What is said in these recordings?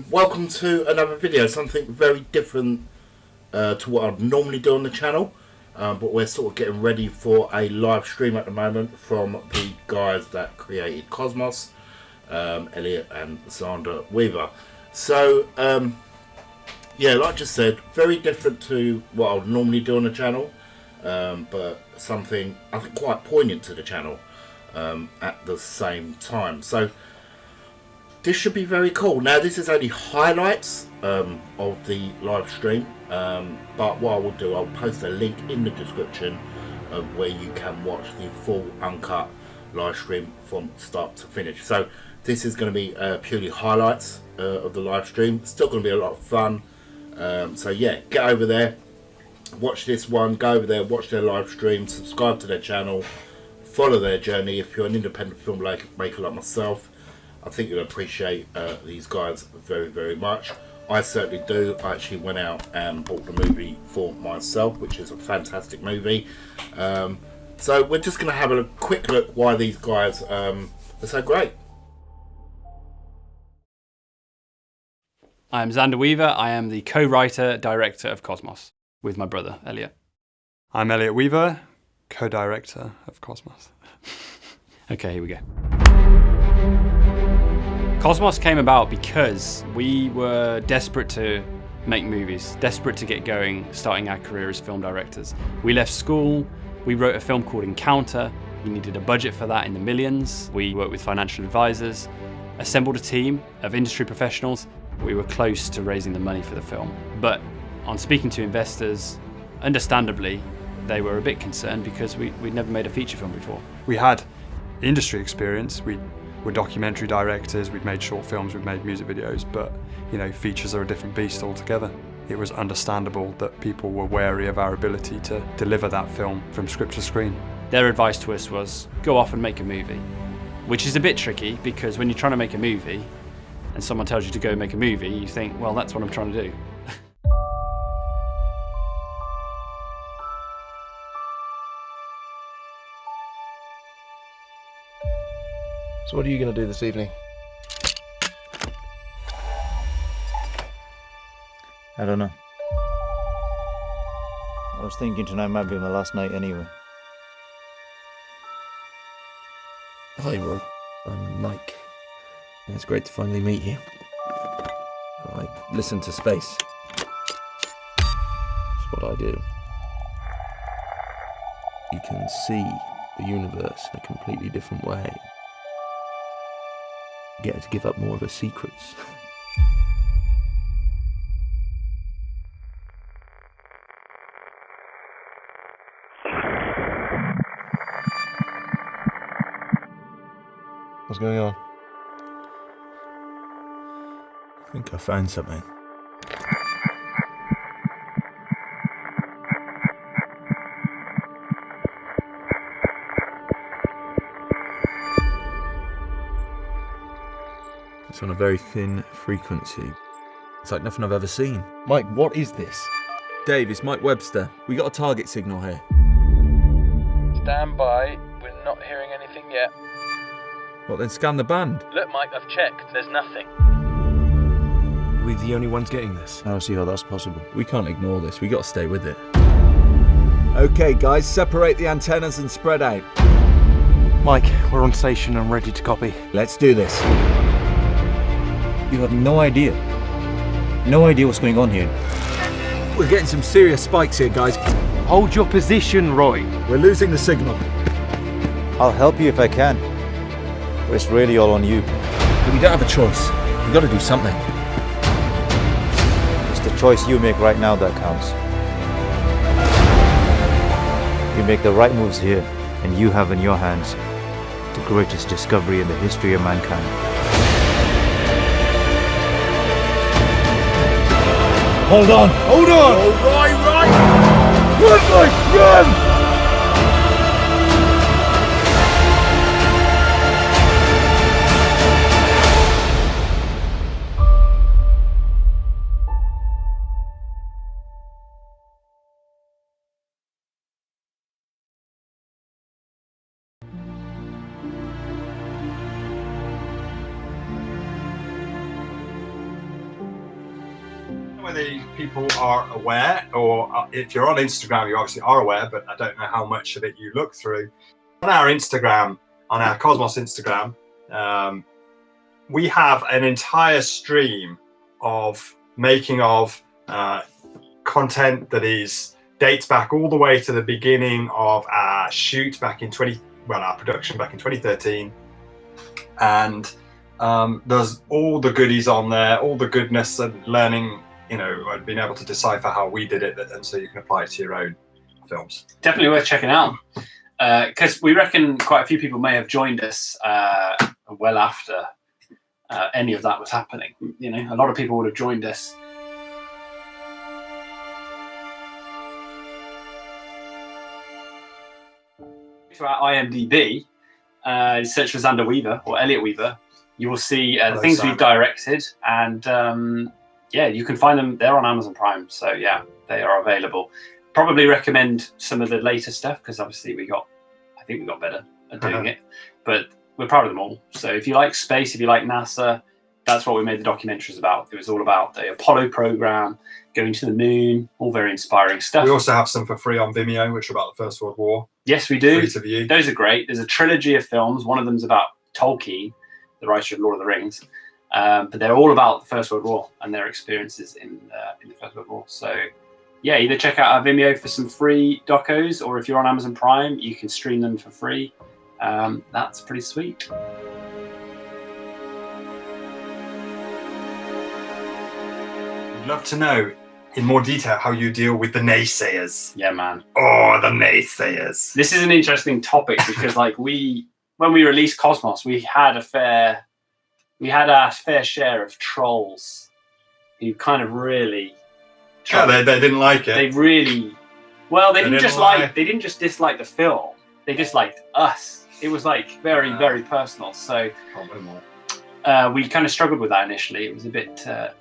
Welcome to another video, something very different to what I'd normally do on the channel, but we're sort of getting ready for a live stream at the moment from the guys that created Cosmos, Elliot and Xander Weaver. So yeah, like I just said, very different to what I would normally do on the channel, but something I think quite poignant to the channel at the same time. So this should be very cool. Now, this is only highlights of the live stream, but what I will do, I'll post a link in the description of where you can watch the full uncut live stream from start to finish. So this is going to be purely highlights of the live stream. It's still going to be a lot of fun. So yeah, get over there, watch this one, go over there, watch their live stream, subscribe to their channel, follow their journey. If you're an independent filmmaker like myself, I think you'll appreciate these guys very, very much. I certainly do. I actually went out and bought the movie for myself, which is a fantastic movie. So we're just going to have a quick look why these guys are so great. I'm Xander Weaver. I am the co-writer, director of Cosmos with my brother, Elliot. I'm Elliot Weaver, co-director of Cosmos. Okay, here we go. Cosmos came about because we were desperate to make movies, desperate to get going, starting our career as film directors. We left school, we wrote a film called Encounter. We needed a budget for that in the millions. We worked with financial advisors, assembled a team of industry professionals. We were close to raising the money for the film. But on speaking to investors, understandably, they were a bit concerned because we'd never made a feature film before. We had industry experience. We were documentary directors, we'd made short films, we'd made music videos, but you know, features are a different beast altogether. It was understandable that people were wary of our ability to deliver that film from script to screen. Their advice to us was, go off and make a movie, which is a bit tricky because when you're trying to make a movie and someone tells you to go make a movie, you think, well, that's what I'm trying to do. So what are you going to do this evening? I don't know. I was thinking tonight might be my last night anyway. Hi Roy, I'm Mike. It's great to finally meet you. I listen to space. It's what I do. You can see the universe in a completely different way. You get to give up more of her secrets. What's going on? I think I found something. It's on a very thin frequency. It's like nothing I've ever seen. Mike, what is this? Dave, it's Mike Webster. We got a target signal here. Stand by. We're not hearing anything yet. Well, then scan the band. Look, Mike, I've checked. There's nothing. Are we the only ones getting this? I don't see how that's possible. We can't ignore this. We got to stay with it. Okay, guys, separate the antennas and spread out. Mike, we're on station and ready to copy. Let's do this. You have no idea. No idea what's going on here. We're getting some serious spikes here, guys. Hold your position, Roy. We're losing the signal. I'll help you if I can. But it's really all on you. But we don't have a choice. We got to do something. It's the choice you make right now that counts. You make the right moves here, and you have in your hands the greatest discovery in the history of mankind. Hold on! Hold on! Oh, right! Run, Mike, run! whether people are aware, or if you're on Instagram, you obviously are aware, but I don't know how much of it you look through. On our Instagram, on our Cosmos Instagram, we have an entire stream of making of content that dates back all the way to the beginning of our shoot back in our production back in 2013, and there's all the goodies on there, all the goodness and learning, and being able to decipher how we did it, and so you can apply it to your own films. Definitely worth checking out, because we reckon quite a few people may have joined us well after any of that was happening. A lot of people would have joined us. To our IMDb, search for Xander Weaver or Elliot Weaver, you will see the things we've directed, and you can find them. They're on Amazon Prime, so yeah, they are available. Probably recommend some of the later stuff, because obviously I think we got better at doing it, but we're proud of them all. So if you like space, if you like NASA, that's what we made the documentaries about. It was all about the Apollo program, going to the moon, all very inspiring stuff. We also have some for free on Vimeo, which are about the First World War. Yes, we do. Free to view. Those are great. There's a trilogy of films. One of them's about Tolkien, the writer of Lord of the Rings, but they're all about the First World War and their experiences in the First World War. So yeah, either check out our Vimeo for some free docos, or if you're on Amazon Prime, you can stream them for free. That's pretty sweet. I'd love to know in more detail how you deal with the naysayers. Yeah, man. Oh, the naysayers. This is an interesting topic because, when we released Cosmos, we had our fair share of trolls who kind of really. Yeah, they didn't like it. They didn't just dislike the film. They disliked us. It was very, very personal. So we kind of struggled with that initially. It was a bit of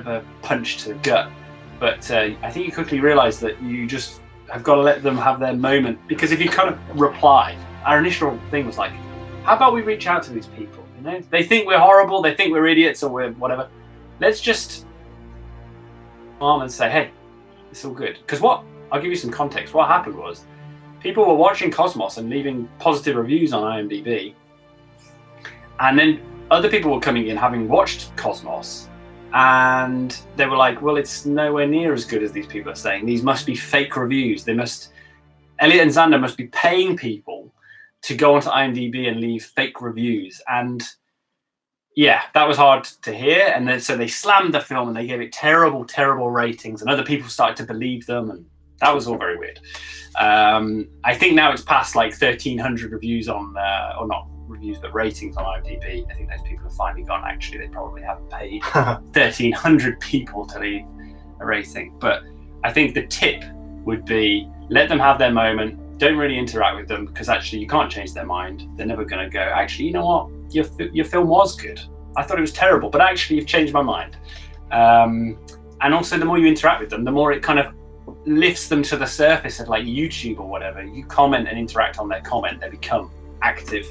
a punch to the gut. But I think you quickly realise that you just have got to let them have their moment. Because if you kind of reply, our initial thing was how about we reach out to these people? They think we're horrible, they think we're idiots, or we're whatever. Let's just and say, hey, it's all good. Because I'll give you some context. What happened was people were watching Cosmos and leaving positive reviews on IMDb. And then other people were coming in having watched Cosmos, and they were like, well, it's nowhere near as good as these people are saying. These must be fake reviews. Elliot and Xander must be paying people to go onto IMDb and leave fake reviews. And yeah, that was hard to hear. And then so they slammed the film and they gave it terrible, terrible ratings, and other people started to believe them, and that was all very weird. I think now it's past 1,300 reviews on, or not reviews, but ratings on IMDb. I think those people have finally gone, actually, they probably haven't paid 1,300 people to leave a rating. But I think the tip would be, let them have their moment. Don't really interact with them, because actually you can't change their mind. They're never going to go, actually, you know what? Your film was good. I thought it was terrible, but actually you've changed my mind. And also, the more you interact with them, the more it kind of lifts them to the surface of YouTube or whatever. You comment and interact on their comment, they become active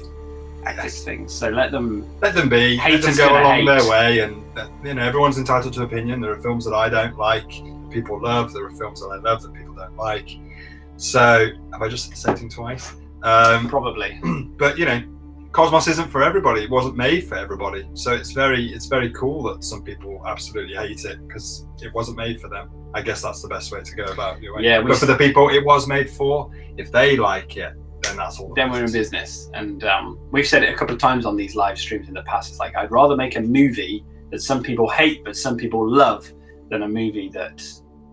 things. So let them be. Let them go along their way, and everyone's entitled to opinion. There are films that I don't like, people love. There are films that I love that people don't like. So have I just said the same thing twice? Probably. But Cosmos isn't for everybody. It wasn't made for everybody. So it's very cool that some people absolutely hate it because it wasn't made for them. I guess that's the best way to go about it. Yeah, but for the people it was made for, if they like it, then that's all. Then we're in business. And we've said it a couple of times on these live streams in the past. It's I'd rather make a movie that some people hate but some people love than a movie that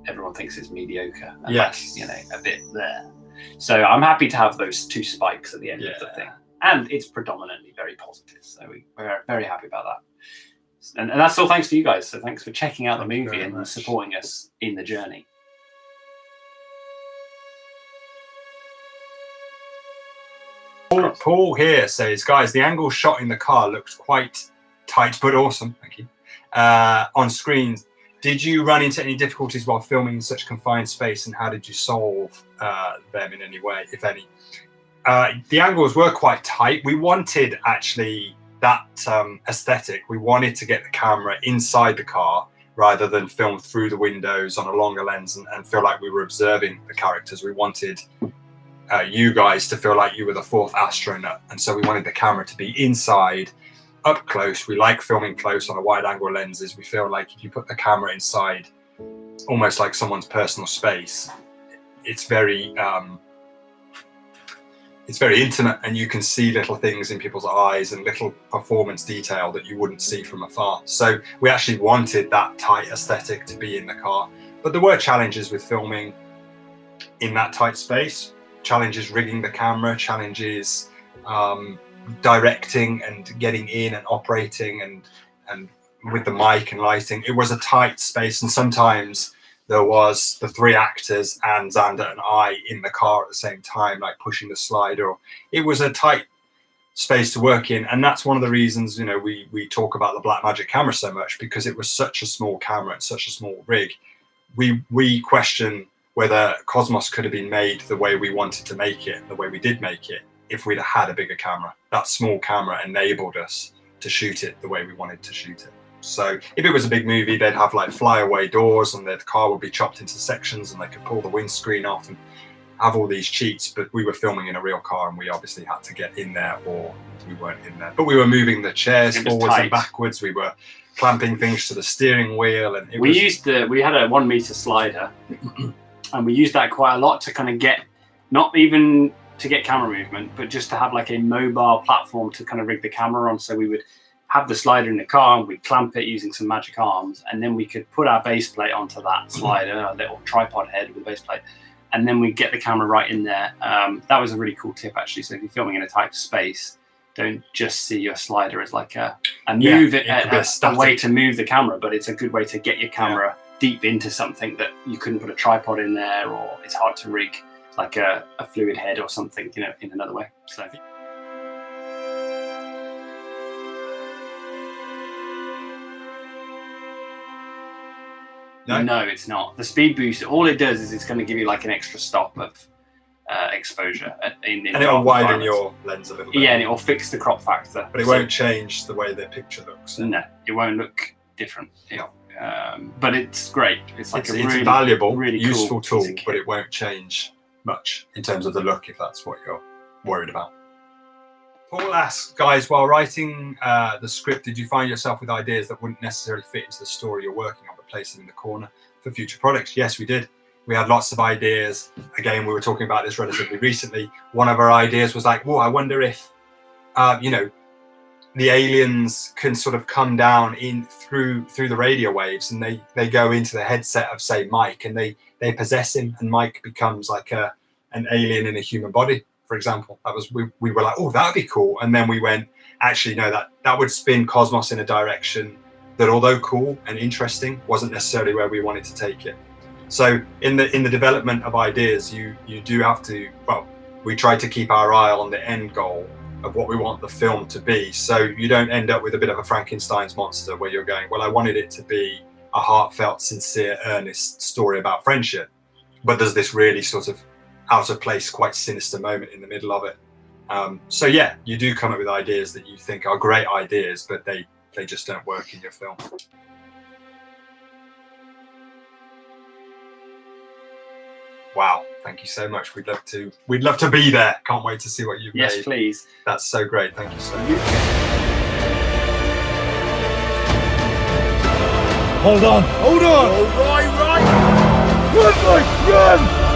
everyone thinks is mediocre. And yes. That's, a bit there. So I'm happy to have those two spikes at the end of the thing. And it's predominantly very positive. So we're very happy about that. And that's all thanks to you guys. So thanks for checking out the movie and supporting us in the journey. Paul here says, guys, the angle shot in the car looks quite tight but awesome. Thank you. On screens. Did you run into any difficulties while filming in such confined space, and how did you solve them in any way, if any? The angles were quite tight. We wanted actually that aesthetic. We wanted to get the camera inside the car rather than film through the windows on a longer lens and feel like we were observing the characters. We wanted you guys to feel like you were the fourth astronaut, and so we wanted the camera to be inside, up close. We like filming close on a wide angle lenses. We feel like if you put the camera inside, almost like someone's personal space, it's very intimate, and you can see little things in people's eyes and little performance detail that you wouldn't see from afar. So we actually wanted that tight aesthetic to be in the car. But there were challenges with filming in that tight space, challenges rigging the camera, challenges directing and getting in and operating and with the mic and lighting. It was a tight space, and sometimes there was the three actors and Xander and I in the car at the same time, like pushing the slider. It was a tight space to work in, and that's one of the reasons, you know, we talk about the Blackmagic camera so much, because it was such a small camera and such a small rig. We question whether Cosmos could have been made the way we wanted to make it, the way we did make it, if we'd had a bigger camera. That small camera enabled us to shoot it the way we wanted to shoot it. So if it was a big movie, they'd have like flyaway doors, and the car would be chopped into sections, and they could pull the windscreen off and have all these cheats. But we were filming in a real car, and we obviously had to get in there, or we weren't in there. But we were moving the chairs forwards and backwards. We were clamping things to the steering wheel, and we had a 1 meter slider, and we used that quite a lot to kind of get, not even to get camera movement, but just to have like a mobile platform to kind of rig the camera on. So we would have the slider in the car, and we'd clamp it using some magic arms, and then we could put our base plate onto that slider, a little tripod head with a base plate, and then we'd get the camera right in there. That was a really cool tip, actually. So if you're filming in a tight space, don't just see your slider as like a way to move the camera, but it's a good way to get your camera deep into something that you couldn't put a tripod in there, or it's hard to rig like a fluid head or something, you know, in another way. So No, it's not. The speed boost, all it does is it's going to give you like an extra stop of exposure. And it'll widen your lens a little bit. Yeah, and it will fix the crop factor. But it won't change the way the picture looks. No, it won't look different. But it's great. It's like it's a valuable, really useful tool, but it won't change much in terms of the look, if that's what you're worried about. Paul asks, guys, while writing the script, did you find yourself with ideas that wouldn't necessarily fit into the story you're working on, but place them in the corner for future projects? Yes, we did. We had lots of ideas. Again, we were talking about this relatively recently. One of our ideas was like, I wonder if, you know, the aliens can sort of come down in through the radio waves, and they go into the headset of, say, Mike, and they possess him, and Mike becomes like an alien in a human body, for example. That was we were like, that'd be cool. And then we went, actually, no, that would spin Cosmos in a direction that, although cool and interesting, wasn't necessarily where we wanted to take it. So in the development of ideas, you do have to, we try to keep our eye on the end goal of what we want the film to be, so you don't end up with a bit of a Frankenstein's monster where you're going, I wanted it to be a heartfelt, sincere, earnest story about friendship, but there's this really sort of out of place, quite sinister moment in the middle of it. So yeah, you do come up with ideas that you think are great ideas, but they just don't work in your film. Wow, thank you so much. We'd love to be there. Can't wait to see what you've made. Yes, please. That's so great. Thank you so much. Hold on. All right. Run, Mike, run!